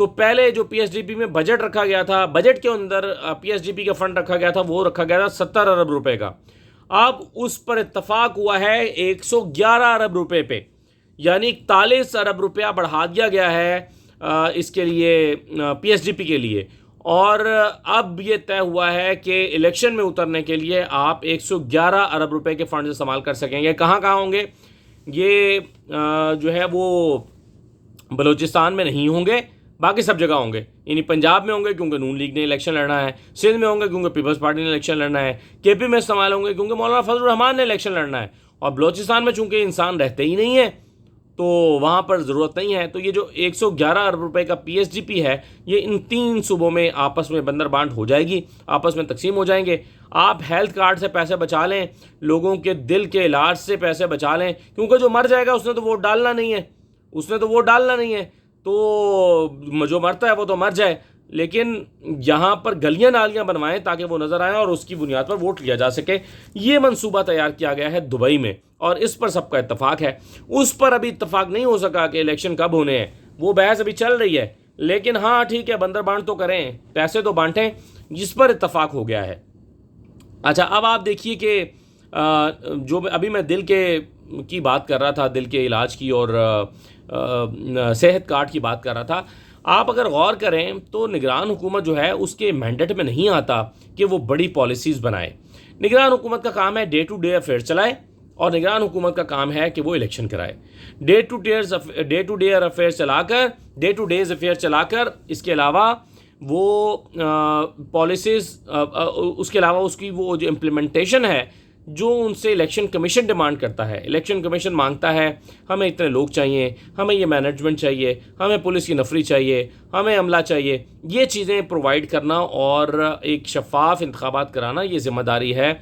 تو پہلے جو پی ایس ڈی پی میں بجٹ رکھا گیا تھا، بجٹ کے اندر پی ایس ڈی پی کا فنڈ رکھا گیا تھا، وہ رکھا گیا تھا 70 ارب روپے کا. اب اس پر اتفاق ہوا ہے 111 ارب روپے پہ، یعنی 41 ارب روپیہ بڑھا دیا گیا ہے اس کے لیے، پی ایس ڈی پی کے لیے. اور اب یہ طے ہوا ہے کہ الیکشن میں اترنے کے لیے آپ 111 ارب روپے کے فنڈز استعمال کر سکیں گے. کہاں کہاں ہوں گے یہ؟ جو ہے وہ بلوچستان میں نہیں ہوں گے، باقی سب جگہ ہوں گے. یعنی پنجاب میں ہوں گے کیونکہ نون لیگ نے الیکشن لڑنا ہے، سندھ میں ہوں گے کیونکہ پیپلز پارٹی نے الیکشن لڑنا ہے، کے پی میں استعمال ہوں گے کیونکہ مولانا فضل الرحمان نے الیکشن لڑنا ہے، اور بلوچستان میں چونکہ انسان رہتے ہی نہیں ہیں تو وہاں پر ضرورت نہیں ہے. تو یہ جو 111 ارب روپے کا پی ایس ڈی پی ہے، یہ ان 3 صوبوں میں آپس میں بندر بانٹ ہو جائے گی، آپس میں تقسیم ہو جائیں گے. آپ ہیلتھ کارڈ سے پیسے بچا لیں، لوگوں کے دل کے علاج سے پیسے بچا لیں، کیونکہ جو مر جائے گا اس نے تو ووٹ ڈالنا نہیں ہے، تو جو مرتا ہے وہ تو مر جائے، لیکن یہاں پر گلیاں نالیاں بنوائیں تاکہ وہ نظر آئیں اور اس کی بنیاد پر ووٹ لیا جا سکے. یہ منصوبہ تیار کیا گیا ہے دبئی میں، اور اس پر سب کا اتفاق ہے. اس پر ابھی اتفاق نہیں ہو سکا کہ الیکشن کب ہونے ہیں، وہ بحث ابھی چل رہی ہے. لیکن ہاں ٹھیک ہے، بندر بانٹ تو کریں، پیسے تو بانٹیں، جس پر اتفاق ہو گیا ہے. اچھا، اب آپ دیکھیے کہ جو ابھی میں دل کی بات کر رہا تھا، دل کے علاج کی اور صحت کارڈ کی بات کر رہا تھا. آپ اگر غور کریں تو نگران حکومت جو ہے اس کے مینڈیٹ میں نہیں آتا کہ وہ بڑی پالیسیز بنائے. نگران حکومت کا کام ہے ڈے ٹو ڈے افیئر چلائے، اور نگران حکومت کا کام ہے کہ وہ الیکشن کرائے. ڈے ٹو ڈے افیئر چلا کر اس کے علاوہ وہ پالیسیز، اس کے علاوہ اس کی وہ جو امپلیمنٹیشن ہے جو ان سے الیکشن کمیشن ڈیمانڈ کرتا ہے. الیکشن کمیشن مانگتا ہے ہمیں اتنے لوگ چاہیے، ہمیں یہ مینجمنٹ چاہیے، ہمیں پولیس کی نفری چاہیے، ہمیں عملہ چاہیے. یہ چیزیں پرووائڈ کرنا اور ایک شفاف انتخابات کرانا، یہ ذمہ داری ہے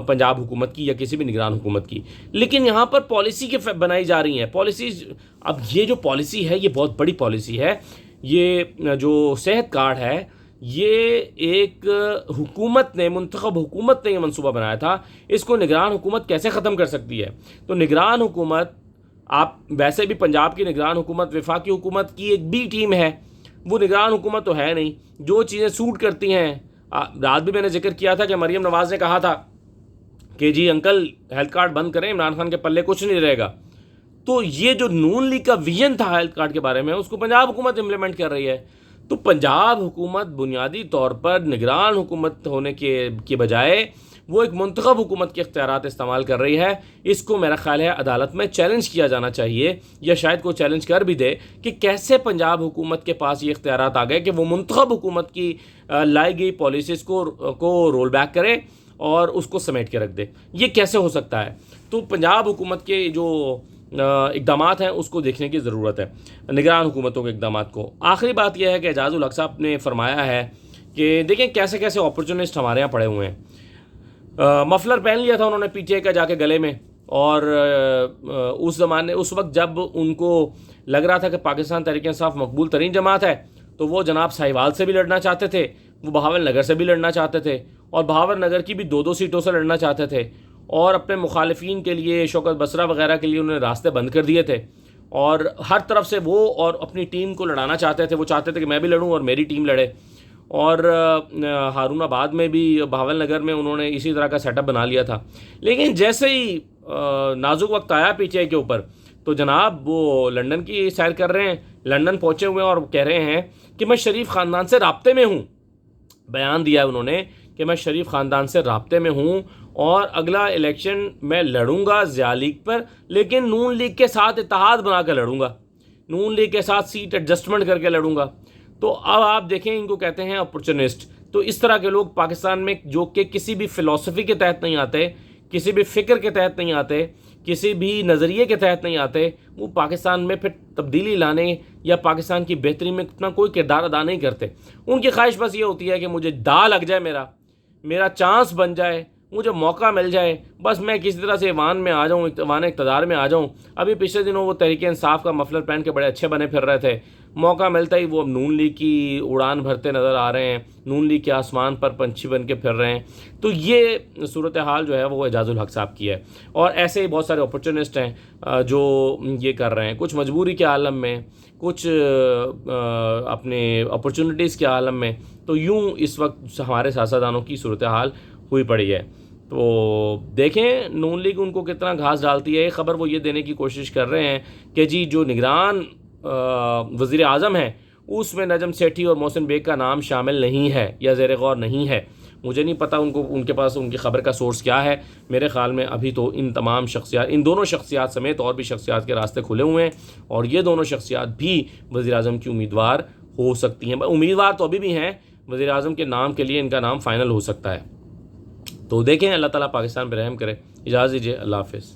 پنجاب حکومت کی یا کسی بھی نگران حکومت کی. لیکن یہاں پر پالیسی کے بنائی جا رہی ہیں پالیسیز. اب یہ جو پالیسی ہے یہ بہت بڑی پالیسی ہے. یہ جو صحت کارڈ ہے یہ ایک حکومت نے، منتخب حکومت نے یہ منصوبہ بنایا تھا. اس کو نگران حکومت کیسے ختم کر سکتی ہے؟ تو نگران حکومت، آپ ویسے بھی پنجاب کی نگران حکومت وفاقی حکومت کی ایک بی ٹیم ہے، وہ نگران حکومت تو ہے نہیں. جو چیزیں سوٹ کرتی ہیں، رات بھی میں نے ذکر کیا تھا کہ مریم نواز نے کہا تھا کہ جی انکل ہیلتھ کارڈ بند کریں، عمران خان کے پلے کچھ نہیں رہے گا. تو یہ جو نون لیگ کا ویژن تھا ہیلتھ کارڈ کے بارے میں، اس کو پنجاب حکومت امپلیمنٹ کر رہی ہے. تو پنجاب حکومت بنیادی طور پر نگران حکومت ہونے کے بجائے وہ ایک منتخب حکومت کے اختیارات استعمال کر رہی ہے. اس کو میرا خیال ہے عدالت میں چیلنج کیا جانا چاہیے، یا شاید کوئی چیلنج کر بھی دے کہ کیسے پنجاب حکومت کے پاس یہ اختیارات آ گئے کہ وہ منتخب حکومت کی لائی گئی پالیسیز کو رول بیک کرے اور اس کو سمیٹ کے رکھ دے. یہ کیسے ہو سکتا ہے؟ تو پنجاب حکومت کے جو اقدامات ہیں اس کو دیکھنے کی ضرورت ہے، نگران حکومتوں کے اقدامات کو. آخری بات یہ ہے کہ اعجاز الحق صاحب نے فرمایا ہے کہ دیکھیں کیسے کیسے اپرچونسٹ ہمارے یہاں پڑے ہوئے ہیں. مفلر پہن لیا تھا انہوں نے پی ٹی آئی کا جا کے گلے میں، اور اس وقت جب ان کو لگ رہا تھا کہ پاکستان تحریک انصاف مقبول ترین جماعت ہے تو وہ جناب ساہیوال سے بھی لڑنا چاہتے تھے، وہ بہاول نگر سے بھی لڑنا چاہتے تھے، اور بہاول نگر کی بھی 2 سیٹوں سے لڑنا چاہتے تھے، اور اپنے مخالفین کے لیے شوکت بسرا وغیرہ کے لیے انہوں نے راستے بند کر دیے تھے، اور ہر طرف سے وہ اور اپنی ٹیم کو لڑانا چاہتے تھے. وہ چاہتے تھے کہ میں بھی لڑوں اور میری ٹیم لڑے. اور ہارون آباد میں بھی، بہاول نگر میں انہوں نے اسی طرح کا سیٹ اپ بنا لیا تھا. لیکن جیسے ہی نازک وقت آیا پی ٹی آئی کے اوپر تو جناب وہ لنڈن کی سیر کر رہے ہیں، لنڈن پہنچے ہوئے ہیں اور کہہ رہے ہیں کہ میں شریف خاندان سے رابطے میں ہوں. بیان دیا ہے انہوں نے کہ میں شریف خاندان سے رابطے میں ہوں اور اگلا الیکشن میں لڑوں گا ضیاء لیگ پر، لیکن نون لیگ کے ساتھ اتحاد بنا کر لڑوں گا، نون لیگ کے ساتھ سیٹ ایڈجسٹمنٹ کر کے لڑوں گا. تو اب آپ دیکھیں ان کو کہتے ہیں اپورچونسٹ. تو اس طرح کے لوگ پاکستان میں جو کہ کسی بھی فلسفی کے تحت نہیں آتے، کسی بھی فکر کے تحت نہیں آتے، کسی بھی نظریے کے تحت نہیں آتے، وہ پاکستان میں پھر تبدیلی لانے یا پاکستان کی بہتری میں اتنا کوئی کردار ادا نہیں کرتے. ان کی خواہش بس یہ ہوتی ہے کہ مجھے دا لگ جائے، میرا چانس بن جائے، مجھے موقع مل جائے، بس میں کسی طرح سے ایوان میں آ جاؤں، ایوان اقتدار میں آ جاؤں. ابھی پچھلے دنوں وہ تحریک انصاف کا مفلر پہن کے بڑے اچھے بنے پھر رہے تھے. موقع ملتا ہی وہ اب نون لیگ کی اڑان بھرتے نظر آ رہے ہیں، نون لیگ کے آسمان پر پنچھی بن کے پھر رہے ہیں. تو یہ صورتحال جو ہے وہ اعجاز الحق صاحب کی ہے. اور ایسے ہی بہت سارے اپرچونسٹ ہیں جو یہ کر رہے ہیں، کچھ مجبوری کے عالم میں، کچھ اپنے اپرچونٹیز کے عالم میں. تو یوں اس وقت ہمارے سیاستدانوں کی صورتحال ہوئی پڑی ہے. تو دیکھیں نون لیگ ان کو کتنا گھاس ڈالتی ہے. ایک خبر وہ یہ دینے کی کوشش کر رہے ہیں کہ جی جو نگران وزیر اعظم ہیں اس میں نجم سیٹھی اور محسن بیگ کا نام شامل نہیں ہے یا زیر غور نہیں ہے. مجھے نہیں پتہ ان کے پاس ان کی خبر کا سورس کیا ہے. میرے خیال میں ابھی تو ان تمام شخصیات، ان دونوں شخصیات سمیت اور بھی شخصیات کے راستے کھلے ہوئے ہیں، اور یہ دونوں شخصیات بھی وزیر اعظم کی امیدوار ہو سکتی ہیں. امیدوار تو ابھی بھی ہیں، وزیر اعظم کے نام کے لیے ان کا نام فائنل ہو سکتا ہے. تو دیکھیں، اللہ تعالیٰ پاکستان پہ رحم کرے. اجازت دیجیے، اللہ حافظ.